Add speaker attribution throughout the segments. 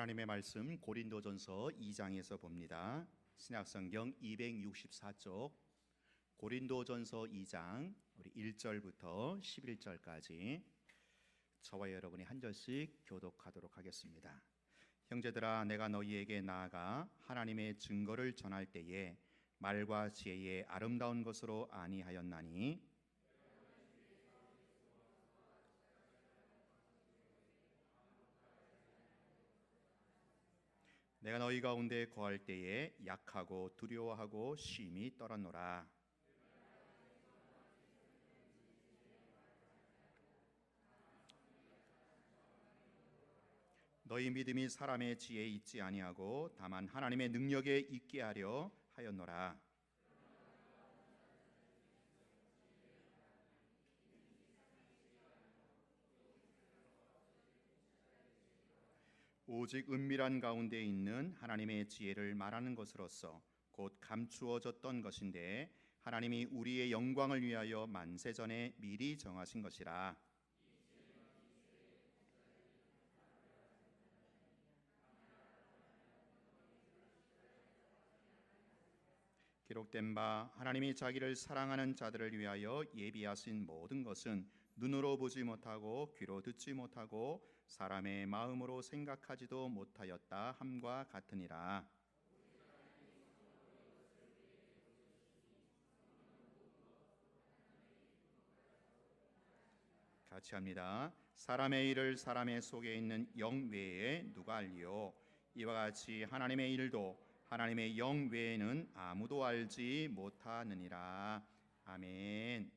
Speaker 1: 하나님의 말씀 고린도전서 2장에서 봅니다. 신약성경 264쪽 고린도전서 2장 우리 1절부터 11절까지 저와 여러분이 한 절씩 교독하도록 하겠습니다. 형제들아, 내가 너희에게 나아가 하나님의 증거를 전할 때에 말과 지혜의 아름다운 것으로 아니하였나니 내가 너희 가운데 거할 때에 약하고 두려워하고 쉼이 떨었노라. 너희 믿음이 사람의 지혜에 있지 아니하고 다만 하나님의 능력에 있게 하려 하였노라. 오직 은밀한 가운데 있는 하나님의 지혜를 말하는 것으로서 곧 감추어졌던 것인데 하나님이 우리의 영광을 위하여 만세전에 미리 정하신 것이라. 기록된 바 하나님이 자기를 사랑하는 자들을 위하여 예비하신 모든 것은 눈으로 보지 못하고 귀로 듣지 못하고 사람의 마음으로 생각하지도 못하였다 함과 같으니라. 같이 합니다. 사람의 일을 사람의 속에 있는 영 외에 누가 알리요? 이와 같이 하나님의 일도 하나님의 영 외에는 아무도 알지 못하느니라. 아멘.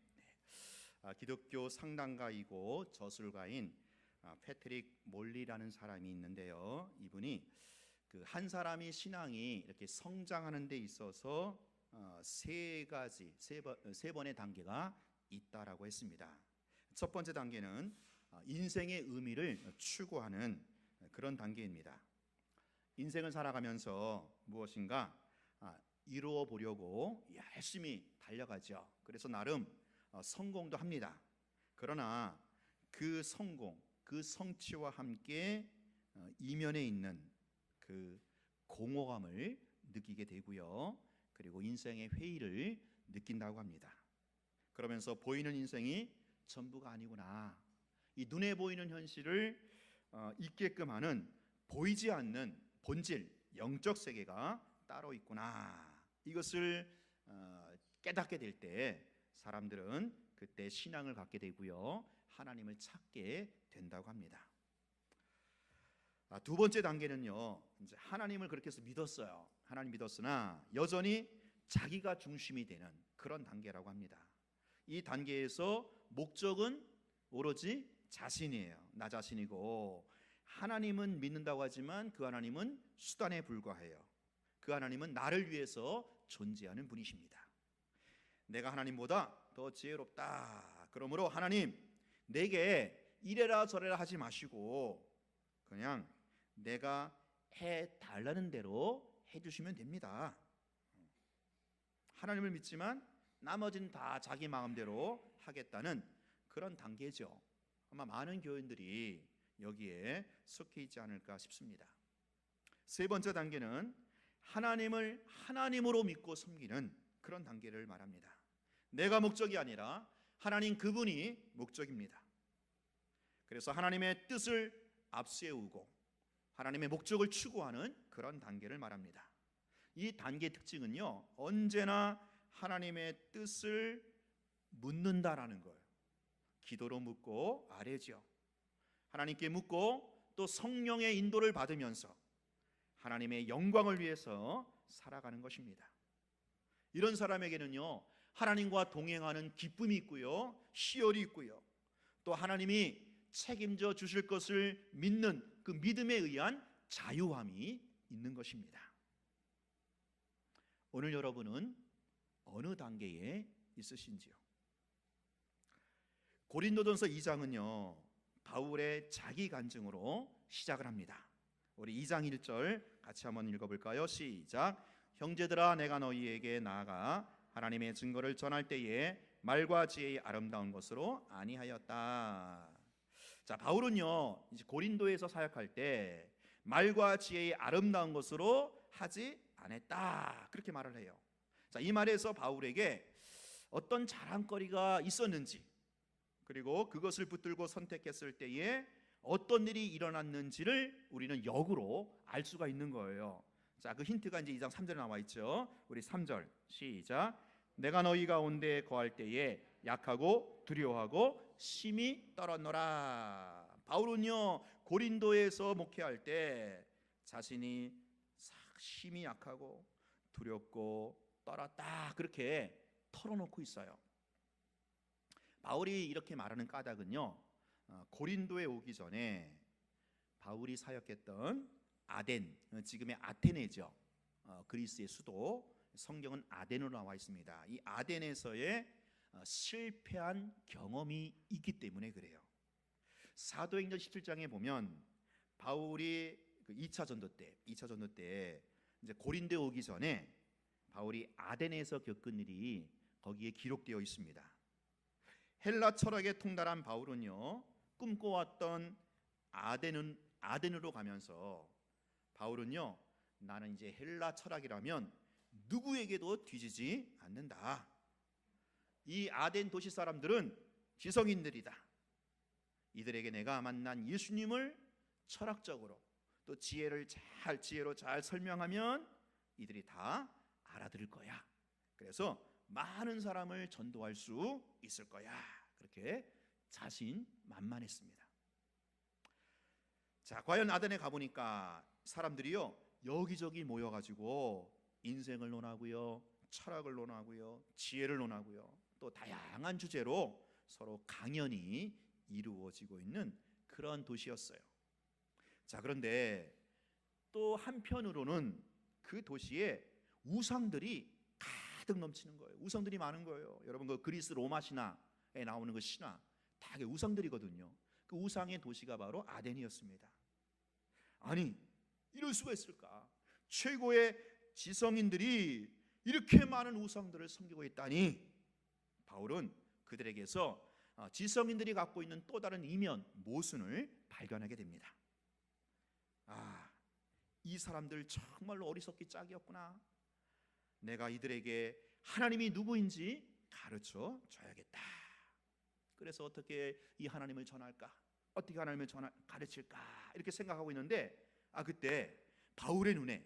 Speaker 1: 기독교 상담가이고 저술가인 패트릭 몰리라는 사람이 있는데요. 이분이 한 사람이 신앙이 이렇게 성장하는 데 있어서 세 번의 단계가 있다라고 했습니다. 첫 번째 단계는 인생의 의미를 추구하는 그런 단계입니다. 인생을 살아가면서 무엇인가 이루어 보려고 열심히 달려가죠. 그래서 나름 성공도 합니다. 그러나 그 성공, 그 성취와 함께 이면에 있는 그 공허감을 느끼게 되고요. 그리고 인생의 회의를 느낀다고 합니다. 그러면서 보이는 인생이 전부가 아니구나. 이 눈에 보이는 현실을 있게끔 하는 보이지 않는 본질, 영적 세계가 따로 있구나. 이것을 깨닫게 될 때 사람들은 그때 신앙을 갖게 되고요. 하나님을 찾게 된다고 합니다. 두 번째 단계는요. 이제 하나님을 그렇게 해서 믿었어요. 하나님 믿었으나 여전히 자기가 중심이 되는 그런 단계라고 합니다. 이 단계에서 목적은 오로지 자신이에요. 나 자신이고 하나님은 믿는다고 하지만 그 하나님은 수단에 불과해요. 그 하나님은 나를 위해서 존재하는 분이십니다. 내가 하나님보다 더 지혜롭다. 그러므로 하나님, 내게 이래라 저래라 하지 마시고 그냥 내가 해달라는 대로 해주시면 됩니다. 하나님을 믿지만 나머지는 다 자기 마음대로 하겠다는 그런 단계죠. 아마 많은 교인들이 여기에 속해 있지 않을까 싶습니다. 세 번째 단계는 하나님을 하나님으로 믿고 섬기는 그런 단계를 말합니다. 내가 목적이 아니라 하나님 그분이 목적입니다. 그래서 하나님의 뜻을 앞세우고 하나님의 목적을 추구하는 그런 단계를 말합니다. 이 단계의 특징은요, 언제나 하나님의 뜻을 묻는다라는 거예요. 기도로 묻고 아뢰죠. 하나님께 묻고 또 성령의 인도를 받으면서 하나님의 영광을 위해서 살아가는 것입니다. 이런 사람에게는요, 하나님과 동행하는 기쁨이 있고요, 희열이 있고요, 또 하나님이 책임져 주실 것을 믿는 그 믿음에 의한 자유함이 있는 것입니다. 오늘 여러분은 어느 단계에 있으신지요? 고린도전서 2장은요 바울의 자기 간증으로 시작을 합니다. 우리 2장 1절 같이 한번 읽어볼까요? 시작. 형제들아, 내가 너희에게 나아가 하나님의 증거를 전할 때에 말과 지혜의 아름다운 것으로 아니하였다. 자, 바울은요 이제 고린도에서 사역할 때 말과 지혜의 아름다운 것으로 하지 않았다. 그렇게 말을 해요. 자, 이 말에서 바울에게 어떤 자랑거리가 있었는지, 그리고 그것을 붙들고 선택했을 때에 어떤 일이 일어났는지를 우리는 역으로 알 수가 있는 거예요. 자, 그 힌트가 이제 2장 3절에 나와 있죠. 우리 3절 시작. 내가 너희 가운데 거할 때에 약하고 두려워하고 심히 떨었노라. 바울은요, 고린도에서 목회할 때 자신이 심히 약하고 두렵고 떨었다, 그렇게 털어놓고 있어요. 바울이 이렇게 말하는 까닭은요, 고린도에 오기 전에 바울이 사역했던 아덴, 지금의 아테네죠. 그리스의 수도. 성경은 아덴으로 나와 있습니다. 이 아덴에서의 실패한 경험이 있기 때문에 그래요. 사도행전 17장에 보면 바울이 그 2차 전도 때 이제 고린도에 오기 전에 바울이 아덴에서 겪은 일이 거기에 기록되어 있습니다. 헬라 철학에 통달한 바울은요, 꿈꿔왔던 아덴으로 가면서 바울은요, 나는 이제 헬라 철학이라면 누구에게도 뒤지지 않는다. 이 아덴 도시 사람들은 지성인들이다. 이들에게 내가 만난 예수님을 철학적으로 또 지혜로 잘 설명하면 이들이 다 알아들을 거야. 그래서 많은 사람을 전도할 수 있을 거야. 그렇게 자신만만했습니다. 자, 과연 아덴에 가보니까 사람들이요, 여기저기 모여가지고 인생을 논하고요, 철학을 논하고요, 지혜를 논하고요, 또 다양한 주제로 서로 강연이 이루어지고 있는 그런 도시였어요. 자, 그런데 또 한편으로는 그 도시에 우상들이 가득 넘치는 거예요. 우상들이 많은 거예요. 여러분, 그 그리스 로마 신화에 나오는 그 신화 다 우상들이거든요. 그 우상의 도시가 바로 아덴이었습니다. 아니, 이럴 수가 있을까? 최고의 지성인들이 이렇게 많은 우상들을 섬기고 있다니. 바울은 그들에게서 지성인들이 갖고 있는 또 다른 이면, 모순을 발견하게 됩니다. 아, 이 사람들 정말로 어리석기 짝이었구나. 내가 이들에게 하나님이 누구인지 가르쳐 줘야겠다. 그래서 어떻게 이 하나님을 전할까? 어떻게 하나님을 가르칠까? 이렇게 생각하고 있는데, 그때 바울의 눈에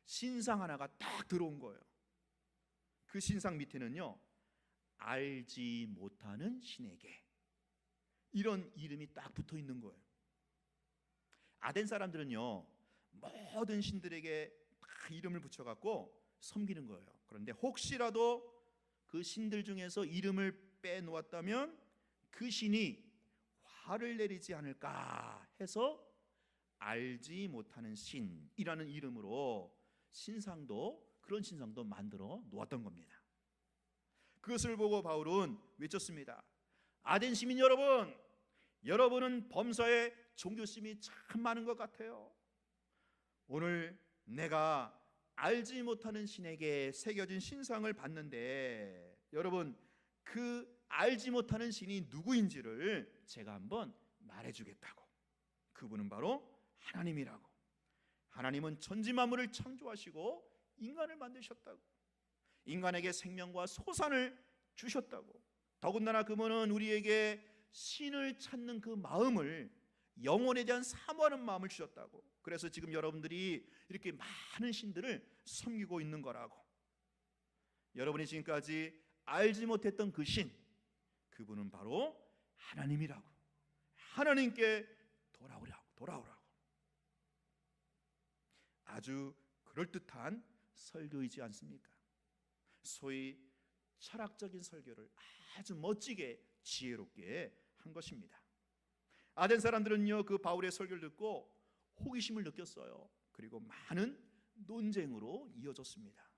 Speaker 1: 신상 하나가 딱 들어온 거예요. 그 신상 밑에는요, 알지 못하는 신에게, 이런 이름이 딱 붙어 있는 거예요. 아덴 사람들은요, 모든 신들에게 다 이름을 붙여갖고 섬기는 거예요. 그런데 혹시라도 그 신들 중에서 이름을 빼놓았다면 그 신이 화를 내리지 않을까 해서 알지 못하는 신이라는 이름으로 그런 신상도 만들어 놓았던 겁니다. 그것을 보고 바울은 외쳤습니다. 아덴 시민 여러분, 여러분은 범사에 종교심이 참 많은 것 같아요. 오늘 내가 알지 못하는 신에게 새겨진 신상을 봤는데, 여러분, 그 알지 못하는 신이 누구인지를 제가 한번 말해주겠다고. 그분은 바로 하나님이라고. 하나님은 천지 만물을 창조하시고 인간을 만드셨다고. 인간에게 생명과 소산을 주셨다고. 더군다나 그분은 우리에게 신을 찾는 그 마음을, 영혼에 대한 사모하는 마음을 주셨다고. 그래서 지금 여러분들이 이렇게 많은 신들을 섬기고 있는 거라고. 여러분이 지금까지 알지 못했던 그 신, 그분은 바로 하나님이라고. 하나님께 돌아오라고. 아주 그럴듯한 설교이지 않습니까? 소위 철학적인 설교를 아주 멋지게 지혜롭게 한 것입니다. 아덴 사람들은요, 그 바울의 설교를 듣고 호기심을 느꼈어요. 그리고 많은 논쟁으로 이어졌습니다.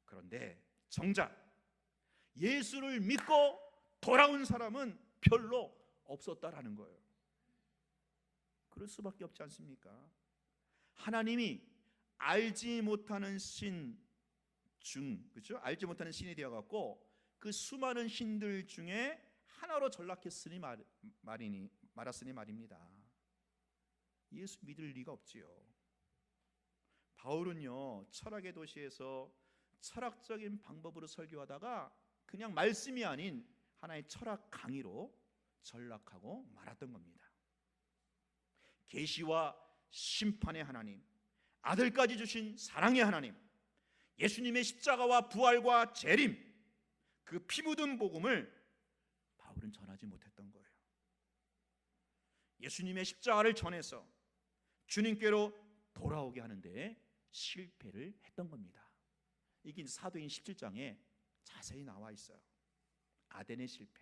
Speaker 1: 그런데 정작 예수를 믿고 돌아온 사람은 별로 없었다라는 거예요. 그럴 수밖에 없지 않습니까? 하나님이 알지 못하는 그렇죠? 알지 못하는 신이 되어 갖고 그 수많은 신들 중에 하나로 전락했으니 말았으니 말입니다. 예수 믿을 리가 없지요. 바울은요, 철학의 도시에서 철학적인 방법으로 설교하다가 그냥 말씀이 아닌 하나의 철학 강의로 전락하고 말았던 겁니다. 계시와 심판의 하나님, 아들까지 주신 사랑의 하나님, 예수님의 십자가와 부활과 재림, 그 피 묻은 복음을 바울은 전하지 못했던 거예요. 예수님의 십자가를 전해서 주님께로 돌아오게 하는데 실패를 했던 겁니다. 이게 사도행 17장에 자세히 나와 있어요. 아덴의 실패.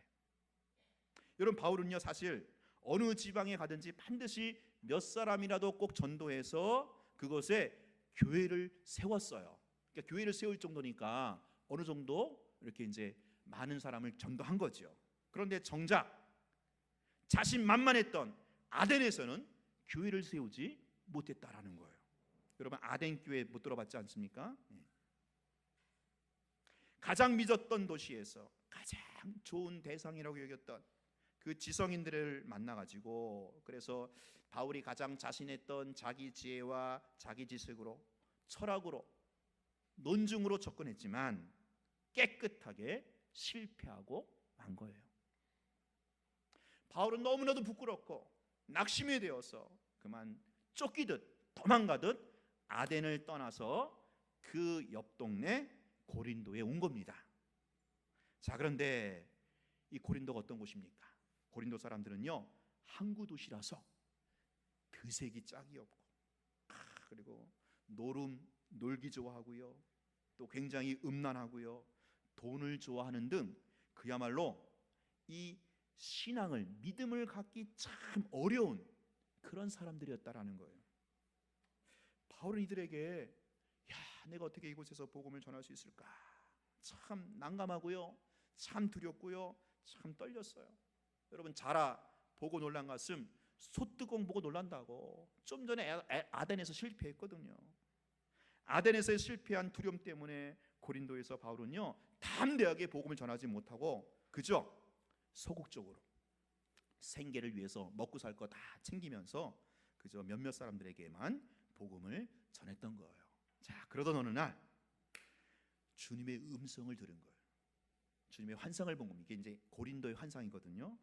Speaker 1: 여러분, 바울은요, 사실 어느 지방에 가든지 반드시 몇 사람이라도 꼭 전도해서 그곳에 교회를 세웠어요. 그러니까 교회를 세울 정도니까 어느 정도 이렇게 이제 많은 사람을 전도한 거죠. 그런데 정작 자신만만했던 아덴에서는 교회를 세우지 못했다라는 거예요. 여러분, 아덴 교회 못 들어봤지 않습니까? 가장 믿었던 도시에서 가장 좋은 대상이라고 여겼던 그 지성인들을 만나가지고, 그래서 바울이 가장 자신했던 자기 지혜와 자기 지식으로, 철학으로, 논증으로 접근했지만 깨끗하게 실패하고 만 거예요. 바울은 너무나도 부끄럽고 낙심이 되어서 그만 쫓기듯 도망가듯 아덴을 떠나서 그 옆 동네 고린도에 온 겁니다. 자, 그런데 이 고린도가 어떤 곳입니까? 고린도 사람들은요, 항구 도시라서 드색이 짝이 없고, 그리고 놀기 좋아하고요, 또 굉장히 음란하고요, 돈을 좋아하는 등 그야말로 이 신앙을, 믿음을 갖기 참 어려운 그런 사람들이었다라는 거예요. 바울은 이들에게, 내가 어떻게 이곳에서 복음을 전할 수 있을까? 참 난감하고요, 참 두렵고요, 참 떨렸어요. 여러분, 자라 보고 놀란 가슴 소뚜껑 보고 놀란다고. 좀 전에 아덴에서 실패했거든요. 아덴에서 실패한 두려움 때문에 고린도에서 바울은요, 담대하게 복음을 전하지 못하고 그저 소극적으로 생계를 위해서 먹고 살 거 다 챙기면서 그저 몇몇 사람들에게만 복음을 전했던 거예요. 자, 그러던 어느 날 주님의 음성을 들은 거예요. 주님의 환상을 본 겁니다. 이게 이제 고린도의 환상이거든요.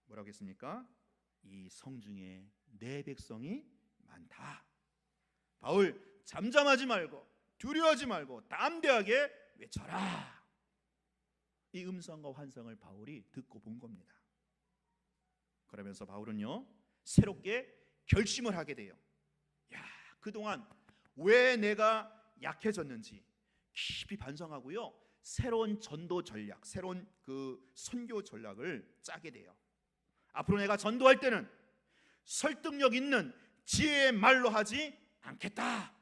Speaker 1: 뭐라고 했습니까? 이 성중에 내 백성이 많다. 바울, 잠잠하지 말고 두려워하지 말고 담대하게 외쳐라. 이 음성과 환상을 바울이 듣고 본 겁니다. 그러면서 바울은요, 새롭게 결심을 하게 돼요. 그동안 왜 내가 약해졌는지 깊이 반성하고요, 새로운 전도 전략, 새로운 그 선교 전략을 짜게 돼요. 앞으로 내가 전도할 때는 설득력 있는 지혜의 말로 하지 않겠다.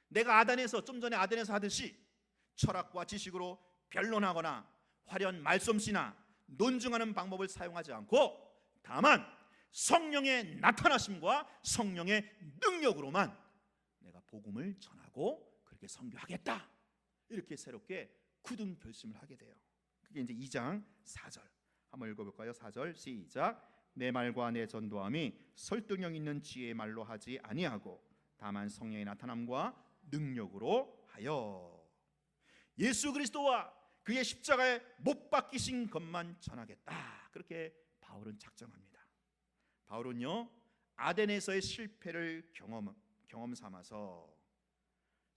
Speaker 1: 내가 좀 전에 아덴에서 하듯이 철학과 지식으로 변론하거나 화려한 말솜씨나 논증하는 방법을 사용하지 않고, 다만 성령의 나타나심과 성령의 능력으로만 내가 복음을 전하고 그렇게 선교하겠다. 이렇게 새롭게 굳은 결심을 하게 돼요. 그게 이제 2장 4절 한번 읽어볼까요? 4절 시작. 내 말과 내 전도함이 설득력 있는 지혜의 말로 하지 아니하고 다만 성령의 나타남과 능력으로 하여 예수 그리스도와 그의 십자가에 못 박히신 것만 전하겠다. 그렇게 바울은 작정합니다. 바울은요, 아덴에서의 실패를 경험 삼아서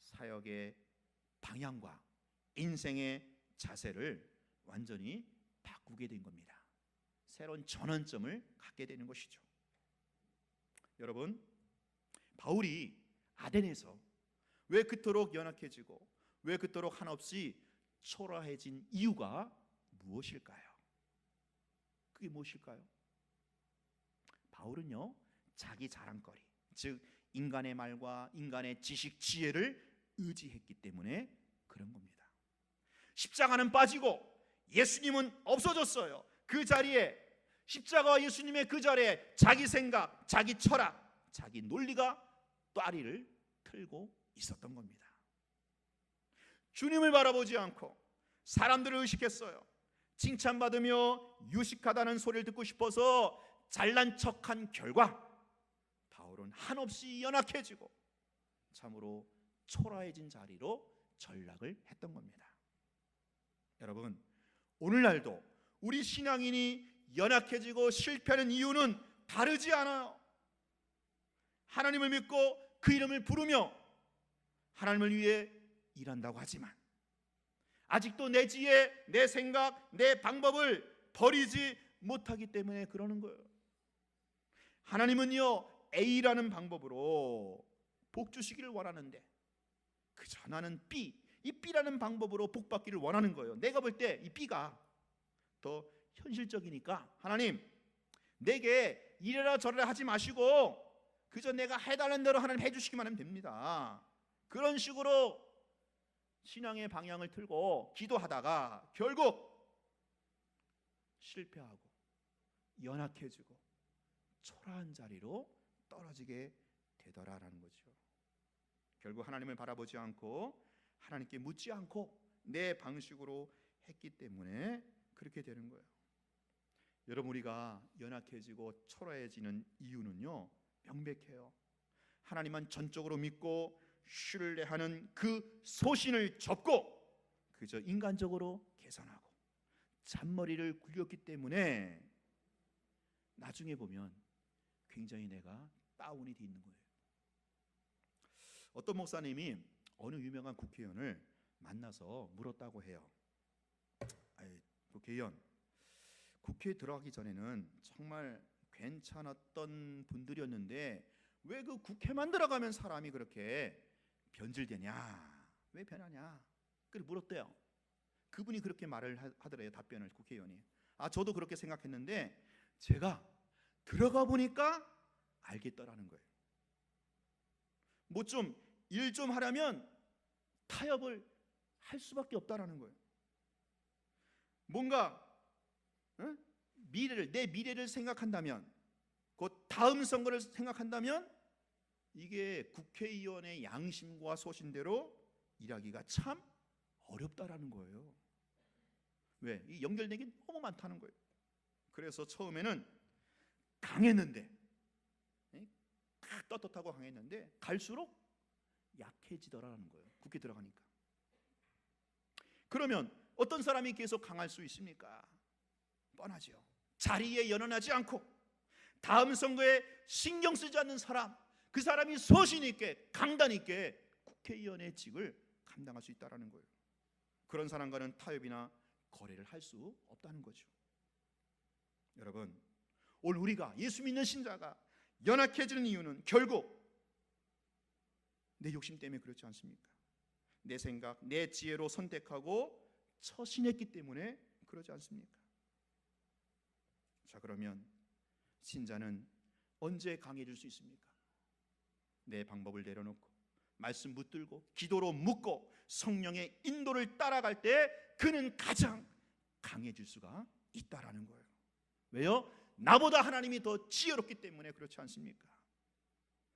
Speaker 1: 사역의 방향과 인생의 자세를 완전히 바꾸게 된 겁니다. 새로운 전환점을 갖게 되는 것이죠. 여러분, 바울이 아덴에서 왜 그토록 연약해지고 왜 그토록 한없이 초라해진 이유가 무엇일까요? 그게 무엇일까요? 바울은요, 자기 자랑거리, 즉 인간의 말과 인간의 지식, 지혜를 의지했기 때문에 그런 겁니다. 십자가는 빠지고 예수님은 없어졌어요. 그 자리에, 십자가와 예수님의 그 자리에 자기 생각, 자기 철학, 자기 논리가 또아리를 틀고 있었던 겁니다. 주님을 바라보지 않고 사람들을 의식했어요. 칭찬받으며 유식하다는 소리를 듣고 싶어서 잘난 척한 결과 바울은 한없이 연약해지고 참으로 초라해진 자리로 전락을 했던 겁니다. 여러분, 오늘날도 우리 신앙인이 연약해지고 실패하는 이유는 다르지 않아요. 하나님을 믿고 그 이름을 부르며 하나님을 위해 일한다고 하지만 아직도 내 지혜, 내 생각, 내 방법을 버리지 못하기 때문에 그러는 거예요. 하나님은요, A라는 방법으로 복 주시기를 원하는데 그저 나는 B, 이 B라는 방법으로 복 받기를 원하는 거예요. 내가 볼 때 이 B가 더 현실적이니까 하나님, 내게 이래라 저래라 하지 마시고 그저 내가 해달라는 대로 하나님 해주시기만 하면 됩니다. 그런 식으로 신앙의 방향을 틀고 기도하다가 결국 실패하고 연약해지고 초라한 자리로 떨어지게 되더라라는 거죠. 결국 하나님을 바라보지 않고 하나님께 묻지 않고 내 방식으로 했기 때문에 그렇게 되는 거예요. 여러분, 우리가 연약해지고 초라해지는 이유는요, 명백해요. 하나님만 전적으로 믿고 신뢰하는 그 소신을 접고 그저 인간적으로 계산하고 잔머리를 굴렸기 때문에 나중에 보면 굉장히 내가 다운이 돼 있는 거예요. 어떤 목사님이 어느 유명한 국회의원을 만나서 물었다고 해요. 국회의원, 국회에 들어가기 전에는 정말 괜찮았던 분들이었는데 왜 그 국회만 들어가면 사람이 그렇게 변질되냐, 왜 변하냐, 그렇게 물었대요. 그분이 그렇게 말을 하더래요. 답변을, 국회의원이. 저도 그렇게 생각했는데 제가 들어가 보니까 알겠더라는 거예요. 뭐 좀 일 좀 하려면 타협을 할 수밖에 없다라는 거예요. 뭔가 내 미래를 생각한다면, 곧 다음 선거를 생각한다면 이게 국회의원의 양심과 소신대로 일하기가 참 어렵다라는 거예요. 왜? 이 연결된 게 너무 많다는 거예요. 그래서 처음에는 강했는데, 떳떳하고 강했는데 갈수록 약해지더라는 거예요. 국회 들어가니까. 그러면 어떤 사람이 계속 강할 수 있습니까? 뻔하죠. 자리에 연연하지 않고 다음 선거에 신경 쓰지 않는 사람, 그 사람이 소신 있게 강단 있게 국회의원의 직을 감당할 수 있다는 거예요. 그런 사람과는 타협이나 거래를 할 수 없다는 거죠. 여러분, 오늘 우리가 예수 믿는 신자가 연약해지는 이유는 결국 내 욕심 때문에 그렇지 않습니까? 내 생각, 내 지혜로 선택하고 처신했기 때문에 그러지 않습니까? 자, 그러면 신자는 언제 강해질 수 있습니까? 내 방법을 내려놓고 말씀 붙들고 기도로 묻고 성령의 인도를 따라갈 때 그는 가장 강해질 수가 있다라는 거예요. 왜요? 나보다 하나님이 더 지혜롭기 때문에 그렇지 않습니까?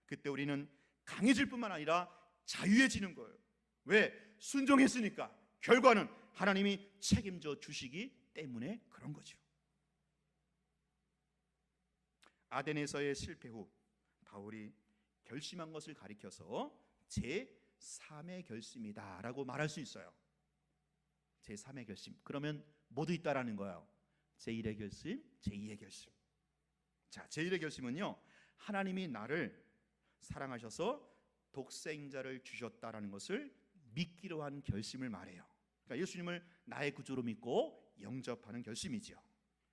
Speaker 1: 그때 우리는 강해질 뿐만 아니라 자유해지는 거예요. 왜? 순종했으니까. 결과는 하나님이 책임져 주시기 때문에 그런 거죠. 아덴에서의 실패 후 바울이 결심한 것을 가리켜서 제3의 결심이다라고 말할 수 있어요. 제3의 결심. 그러면 모두 있다라는 거예요. 제1의 결심, 제2의 결심. 자, 제1의 결심은요, 하나님이 나를 사랑하셔서 독생자를 주셨다라는 것을 믿기로 한 결심을 말해요. 그러니까 예수님을 나의 구주로 믿고 영접하는 결심이죠.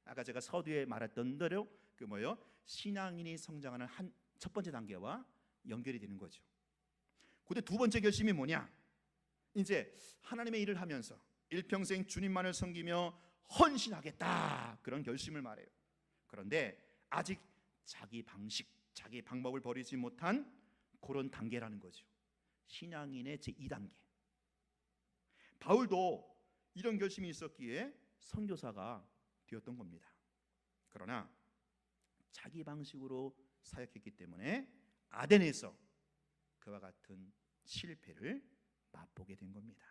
Speaker 1: 아까 제가 서두에 말했던 대로 그 뭐예요? 신앙인이 성장하는 한 첫 번째 단계와 연결이 되는 거죠. 근데 두 번째 결심이 뭐냐? 이제 하나님의 일을 하면서 일평생 주님만을 섬기며 헌신하겠다, 그런 결심을 말해요. 그런데 아직 자기 방식, 자기 방법을 버리지 못한 그런 단계라는 거죠. 신앙인의 제2단계. 바울도 이런 결심이 있었기에 선교사가 되었던 겁니다. 그러나 자기 방식으로 사역했기 때문에 아덴에서 그와 같은 실패를 맛보게 된 겁니다.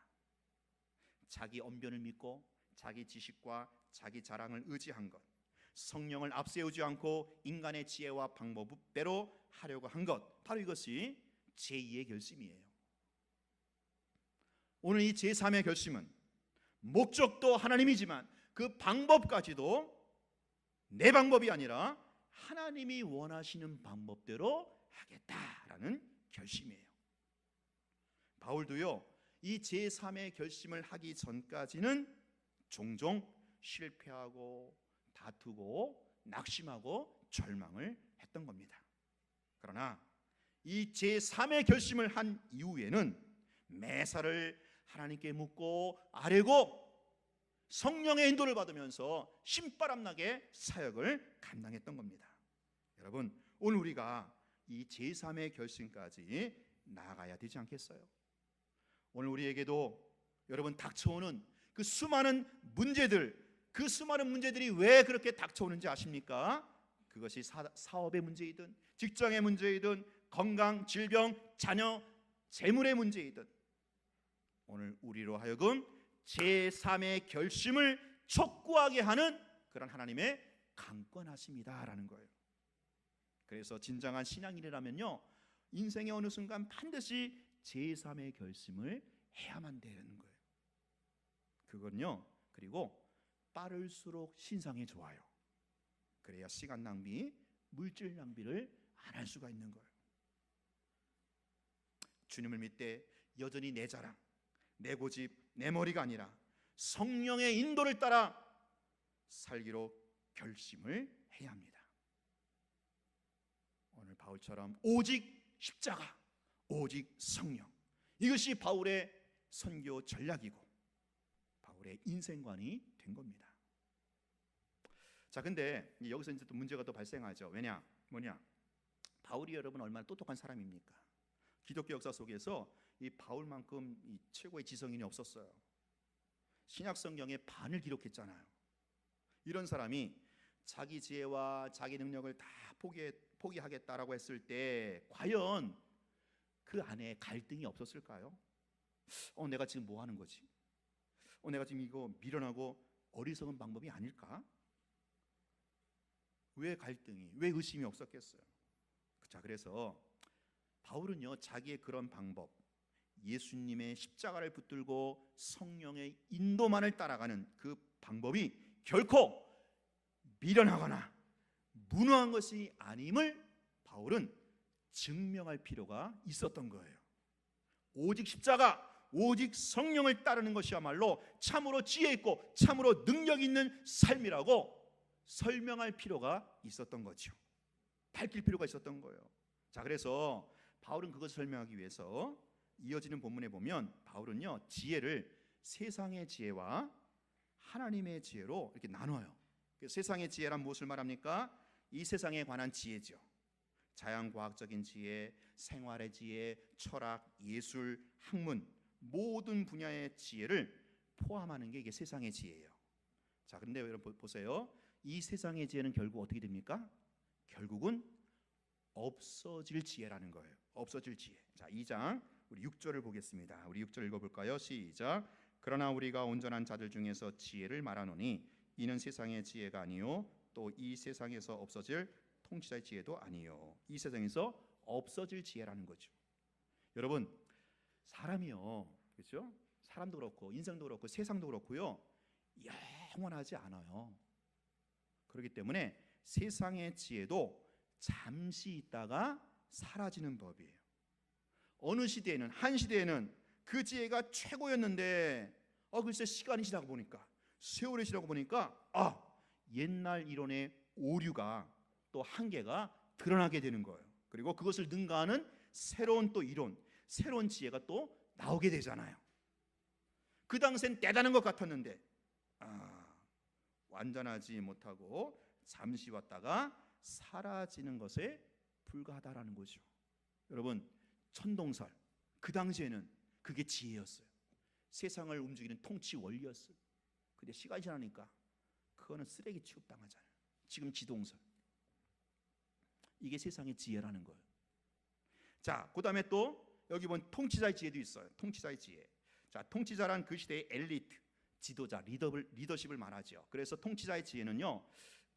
Speaker 1: 자기 언변을 믿고 자기 지식과 자기 자랑을 의지한 것, 성령을 앞세우지 않고 인간의 지혜와 방법대로 하려고 한 것, 바로 이것이 제2의 결심이에요. 오늘 이 제3의 결심은 목적도 하나님이지만 그 방법까지도 내 방법이 아니라 하나님이 원하시는 방법대로 하겠다라는 결심이에요. 바울도요, 이 제3의 결심을 하기 전까지는 종종 실패하고 다투고 낙심하고 절망을 했던 겁니다. 그러나 이 제3의 결심을 한 이후에는 매사를 하나님께 묻고 아뢰고 성령의 인도를 받으면서 신바람나게 사역을 감당했던 겁니다. 여러분, 오늘 우리가 이 제3의 결심까지 나아가야 되지 않겠어요? 오늘 우리에게도 여러분 닥쳐오는 그 수많은 문제들, 그 수많은 문제들이 왜 그렇게 닥쳐오는지 아십니까? 그것이 사업의 문제이든 직장의 문제이든 건강, 질병, 자녀, 재물의 문제이든 오늘 우리로 하여금 제3의 결심을 촉구하게 하는 그런 하나님의 강권하심이다라는 거예요. 그래서 진정한 신앙인이라면요, 인생의 어느 순간 반드시 제3의 결심을 해야만 되는 거예요. 그건요, 그리고 빠를수록 신상에 좋아요. 그래야 시간 낭비, 물질 낭비를 안 할 수가 있는 거예요. 주님을 믿되 여전히 내 자랑, 내 고집, 내 머리가 아니라 성령의 인도를 따라 살기로 결심을 해야 합니다. 오늘 바울처럼 오직 십자가, 오직 성령, 이것이 바울의 선교 전략이고 바울의 인생관이 된 겁니다. 자, 근데 여기서 이제 또 문제가 또 발생하죠. 뭐냐? 바울이 여러분 얼마나 똑똑한 사람입니까? 기독교 역사 속에서 이 바울만큼 이 최고의 지성인이 없었어요. 신약 성경의 반을 기록했잖아요. 이런 사람이 자기 지혜와 자기 능력을 다 포기하겠다라고 했을 때 과연 그 안에 갈등이 없었을까요? 내가 지금 뭐 하는 거지? 내가 지금 이거 미련하고 어리석은 방법이 아닐까? 왜 갈등이, 왜 의심이 없었겠어요? 자, 그래서 바울은요, 자기의 그런 방법, 예수님의 십자가를 붙들고 성령의 인도만을 따라가는 그 방법이 결코 미련하거나 무능한 것이 아님을 바울은 증명할 필요가 있었던 거예요. 오직 십자가, 오직 성령을 따르는 것이야말로 참으로 지혜 있고 참으로 능력 있는 삶이라고 설명할 필요가 있었던 거죠. 밝힐 필요가 있었던 거예요. 자, 그래서 바울은 그것을 설명하기 위해서 이어지는 본문에 보면 바울은요, 지혜를 세상의 지혜와 하나님의 지혜로 이렇게 나눠요. 세상의 지혜란 무엇을 말합니까? 이 세상에 관한 지혜죠. 자연과학적인 지혜, 생활의 지혜, 철학, 예술, 학문, 모든 분야의 지혜를 포함하는 게 이게 세상의 지혜예요. 자, 그런데 여러분 보세요. 이 세상의 지혜는 결국 어떻게 됩니까? 결국은 없어질 지혜라는 거예요. 없어질 지혜. 자, 2장 우리 6절을 보겠습니다. 우리 6절 읽어볼까요? 시작. 그러나 우리가 온전한 자들 중에서 지혜를 말하노니 이는 세상의 지혜가 아니요 또 이 세상에서 없어질 통치자의 지혜도 아니요. 이 세상에서 없어질 지혜라는 거죠. 여러분, 사람이요, 그렇죠? 사람도 그렇고 인생도 그렇고 세상도 그렇고요, 영원하지 않아요. 그렇기 때문에 세상의 지혜도 잠시 있다가 사라지는 법이에요. 어느 시대에는, 한 시대에는 그 지혜가 최고였는데 글쎄 시간이 지나고 보니까, 세월이 지나고 보니까 옛날 이론의 오류가 또 한계가 드러나게 되는 거예요. 그리고 그것을 능가하는 새로운 또 이론, 새로운 지혜가 또 나오게 되잖아요. 그 당시엔 대단한 것 같았는데 완전하지 못하고 잠시 왔다가 사라지는 것에 불과하다라는 거죠. 여러분, 천동설, 그 당시에는 그게 지혜였어요. 세상을 움직이는 통치 원리였어요. 근데 시간이 지나니까 그거는 쓰레기 취급당하잖아요. 지금 지동설, 이게 세상의 지혜라는 거예요. 자, 그 다음에 또 여기 보면 통치자의 지혜도 있어요. 통치자의 지혜. 자, 통치자란 그 시대의 엘리트, 지도자, 리더십을 말하죠. 그래서 통치자의 지혜는요,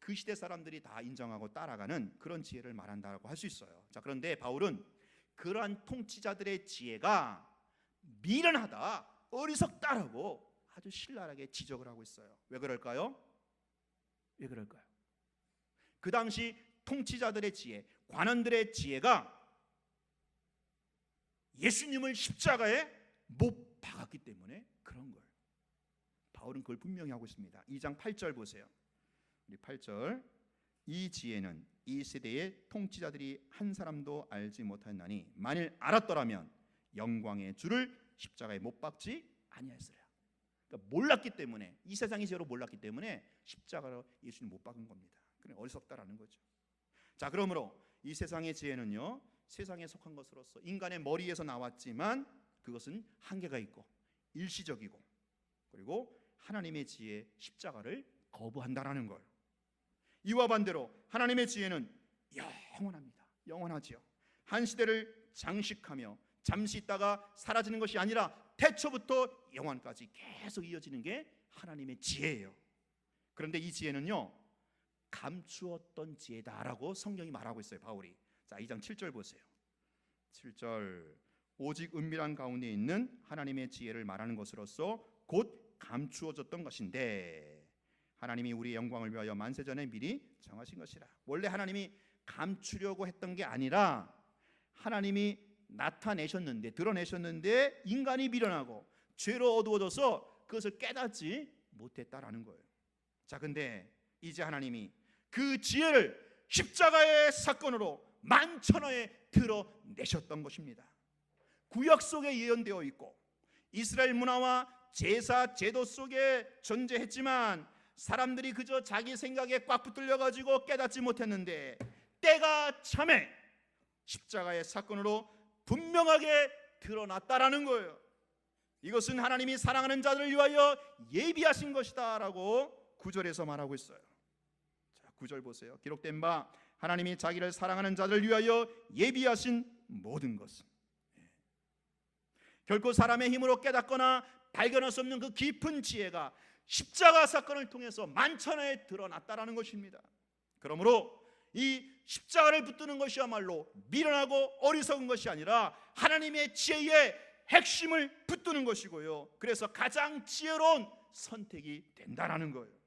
Speaker 1: 그 시대 사람들이 다 인정하고 따라가는 그런 지혜를 말한다고 할 수 있어요. 자, 그런데 바울은 그러한 통치자들의 지혜가 미련하다, 어리석다라고 아주 신랄하게 지적을 하고 있어요. 왜 그럴까요? 왜 그럴까요? 그 당시 통치자들의 지혜, 관원들의 지혜가 예수님을 십자가에 못 박았기 때문에 그런 거예요. 바울은 그걸 분명히 하고 있습니다. 2장 8절 보세요. 우리 8절, 이 지혜는 이 세대의 통치자들이 한 사람도 알지 못하였나니 만일 알았더라면 영광의 주를 십자가에 못 박지 아니하였으리라. 그러니까 몰랐기 때문에, 이 세상의 지혜로 몰랐기 때문에 십자가로 예수님 못 박은 겁니다. 그래, 어리석다라는 거죠. 자, 그러므로 이 세상의 지혜는요, 세상에 속한 것으로서 인간의 머리에서 나왔지만 그것은 한계가 있고 일시적이고, 그리고 하나님의 지혜 십자가를 거부한다라는 거예요. 이와 반대로 하나님의 지혜는 영원합니다. 영원하지요. 한 시대를 장식하며 잠시 있다가 사라지는 것이 아니라 태초부터 영원까지 계속 이어지는 게 하나님의 지혜예요. 그런데 이 지혜는요, 감추었던 지혜다라고 성경이 말하고 있어요, 바울이. 자, 2장 7절 보세요. 7절, 오직 은밀한 가운데 있는 하나님의 지혜를 말하는 것으로서 곧 감추어졌던 것인데 하나님이 우리의 영광을 위하여 만세전에 미리 정하신 것이라. 원래 하나님이 감추려고 했던 게 아니라 하나님이 나타내셨는데, 드러내셨는데 인간이 미련하고 죄로 어두워져서 그것을 깨닫지 못했다라는 거예요. 자, 근데 이제 하나님이 그 지혜를 십자가의 사건으로 만천하에 드러내셨던 것입니다. 구약 속에 예언되어 있고 이스라엘 문화와 제사 제도 속에 존재했지만 사람들이 그저 자기 생각에 꽉 붙들려 가지고 깨닫지 못했는데 때가 참에 십자가의 사건으로 분명하게 드러났다라는 거예요. 이것은 하나님이 사랑하는 자들을 위하여 예비하신 것이다 라고 9절에서 말하고 있어요. 자, 9절 보세요. 기록된 바 하나님이 자기를 사랑하는 자들을 위하여 예비하신 모든 것은, 결코 사람의 힘으로 깨닫거나 발견할 수 없는 그 깊은 지혜가 십자가 사건을 통해서 만천하에 드러났다라는 것입니다. 그러므로 이 십자가를 붙드는 것이야말로 미련하고 어리석은 것이 아니라 하나님의 지혜의 핵심을 붙드는 것이고요, 그래서 가장 지혜로운 선택이 된다라는 거예요.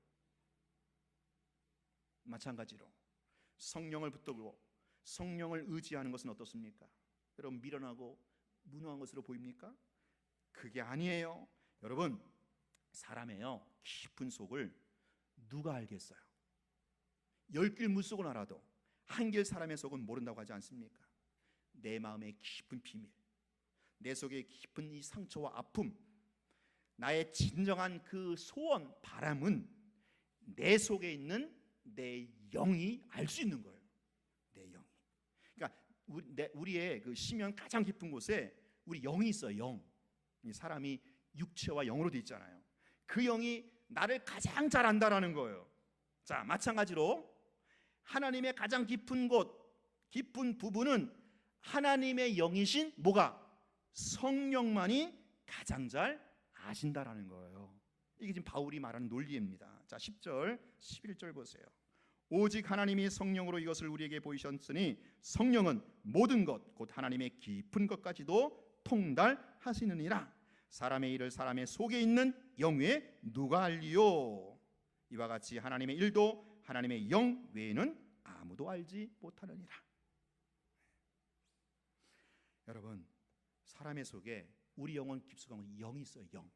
Speaker 1: 마찬가지로 성령을 붙들고 성령을 의지하는 것은 어떻습니까? 여러분, 미련하고 무능한 것으로 보입니까? 그게 아니에요. 여러분, 사람의요 깊은 속을 누가 알겠어요? 10길 물속은 알아도 한길 사람의 속은 모른다고 하지 않습니까? 내 마음의 깊은 비밀, 내 속에 깊은 이 상처와 아픔, 나의 진정한 그 소원, 바람은 내 속에 있는 내 영이 알 수 있는 거예요. 내 영이. 그러니까 우리의 그 심연 가장 깊은 곳에 우리 영이 있어요. 영. 이 사람이 육체와 영으로 돼 있잖아요. 그 영이 나를 가장 잘 안다라는 거예요. 자, 마찬가지로 하나님의 가장 깊은 곳, 깊은 부분은 하나님의 영이신 뭐가? 성령만이 가장 잘 아신다라는 거예요. 이게 지금 바울이 말하는 논리입니다. 자, 10절, 11절 보세요. 오직 하나님이 성령으로 이것을 우리에게 보이셨으니 성령은 모든 것, 곧 하나님의 깊은 것까지도 통달하시느니라. 사람의 일을 사람의 속에 있는 영 외에 누가 알리요? 이와 같이 하나님의 일도 하나님의 영 외에는 아무도 알지 못하느니라. 여러분, 사람의 속에 우리 영혼 깊숙한 영이 있어요. 영.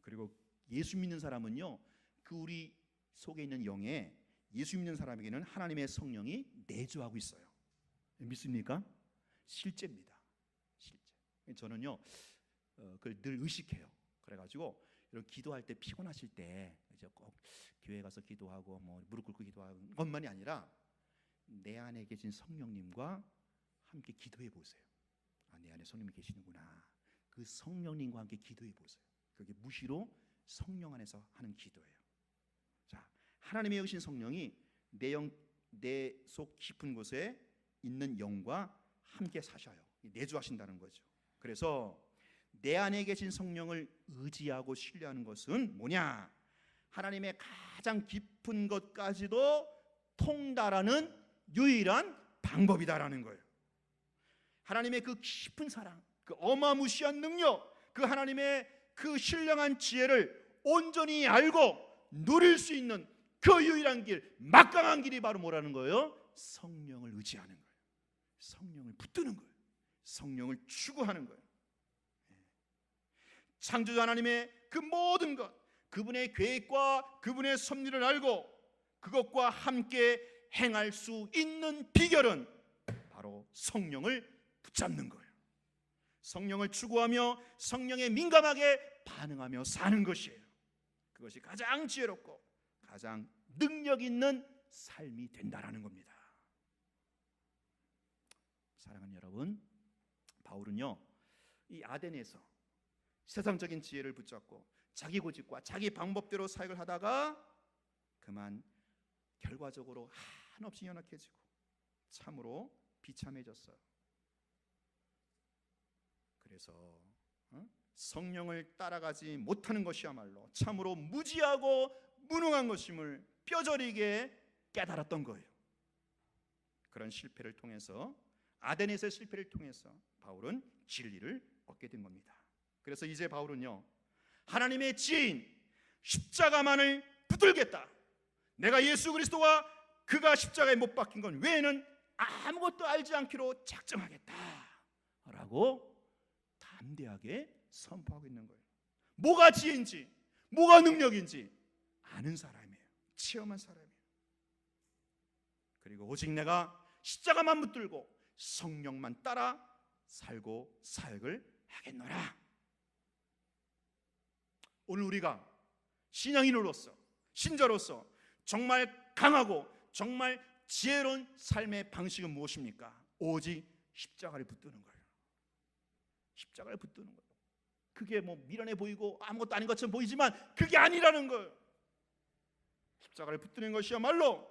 Speaker 1: 그리고 예수 믿는 사람은요, 그 우리 속에 있는 영에, 예수 믿는 사람에게는 하나님의 성령이 내주하고 있어요. 믿습니까? 실제입니다. 실제. 저는요 그걸 늘 의식해요. 그래가지고 이런 기도할 때 피곤하실 때 이제 꼭 교회 가서 기도하고 뭐 무릎 꿇고 기도하는 것만이 아니라 내 안에 계신 성령님과 함께 기도해 보세요. 아, 내 안에 성령이 계시는구나. 그 성령님과 함께 기도해 보세요. 그게 무시로 성령 안에서 하는 기도예요. 자, 하나님의 영이신 성령이 내 속 깊은 곳에 있는 영과 함께 사셔요. 내주하신다는 거죠. 그래서 내 안에 계신 성령을 의지하고 신뢰하는 것은 뭐냐? 하나님의 가장 깊은 것까지도 통달하는 유일한 방법이다라는 거예요. 하나님의 그 깊은 사랑, 그 어마무시한 능력, 그 하나님의 그 신령한 지혜를 온전히 알고 누릴 수 있는 그 유일한 길, 막강한 길이 바로 뭐라는 거예요? 성령을 의지하는 거예요. 성령을 붙드는 거예요. 성령을 추구하는 거예요. 창조주 하나님의 그 모든 것, 그분의 계획과 그분의 섭리를 알고 그것과 함께 행할 수 있는 비결은 바로 성령을 붙잡는 거예요. 성령을 추구하며 성령에 민감하게 반응하며 사는 것이에요. 그것이 가장 지혜롭고 가장 능력 있는 삶이 된다라는 겁니다. 사랑하는 여러분, 바울은요, 이 아덴에서 세상적인 지혜를 붙잡고 자기 고집과 자기 방법대로 사역을 하다가 그만 결과적으로 한없이 연약해지고 참으로 비참해졌어요. 그래서 성령을 따라가지 못하는 것이야말로 참으로 무지하고 무능한 것임을 뼈저리게 깨달았던 거예요. 그런 실패를 통해서, 아덴에서의 실패를 통해서 바울은 진리를 얻게 된 겁니다. 그래서 이제 바울은요, 하나님의 지혜인 십자가만을 붙들겠다, 내가 예수 그리스도와 그가 십자가에 못 박힌 것 외에는 아무것도 알지 않기로 작정하겠다 라고 담대하게 선포하고 있는 거예요. 뭐가 지혜인지, 뭐가 능력인지 아는 사람이에요. 체험한 사람이에요. 그리고 오직 내가 십자가만 붙들고 성령만 따라 살고 사역을 하겠노라. 오늘 우리가 신앙인으로서, 신자로서 정말 강하고 정말 지혜로운 삶의 방식은 무엇입니까? 오직 십자가를 붙드는 거예요. 십자가를 붙드는 거예요. 그게 뭐 미련해 보이고 아무것도 아닌 것처럼 보이지만 그게 아니라는 거예요. 십자가를 붙드는 것이야말로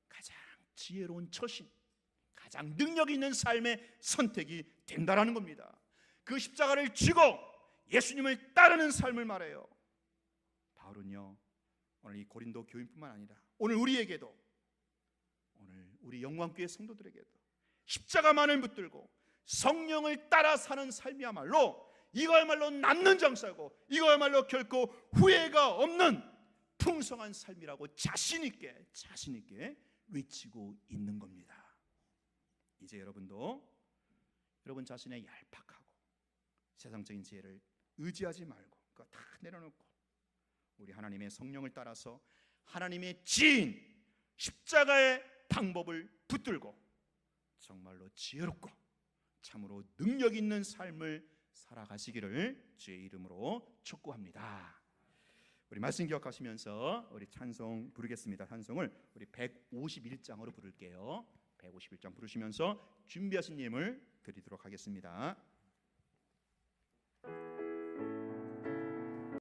Speaker 1: 가장 지혜로운 처신, 가장 능력 있는 삶의 선택이 된다라는 겁니다. 그 십자가를 쥐고 예수님을 따르는 삶을 말해요. 바울은요, 오늘 이 고린도 교인뿐만 아니라 오늘 우리에게도, 오늘 우리 영광교회 성도들에게도 십자가만을 붙들고 성령을 따라 사는 삶이야말로, 이거야말로 남는 장사고 이거야말로 결코 후회가 없는 풍성한 삶이라고 자신 있게 외치고 있는 겁니다. 이제 여러분도 여러분 자신의 얄팍하고 세상적인 지혜를 의지하지 말고 그거 다 내려놓고 우리 하나님의 성령을 따라서 하나님의 지혜인 십자가의 방법을 붙들고 정말로 지혜롭고 참으로 능력 있는 삶을 살아가시기를 주의 이름으로 축복합니다. 우리 말씀 기억하시면서 우리 찬송 부르겠습니다. 찬송을 우리 151장으로 부를게요. 151장 부르시면서 준비하신 예물 드리도록 하겠습니다.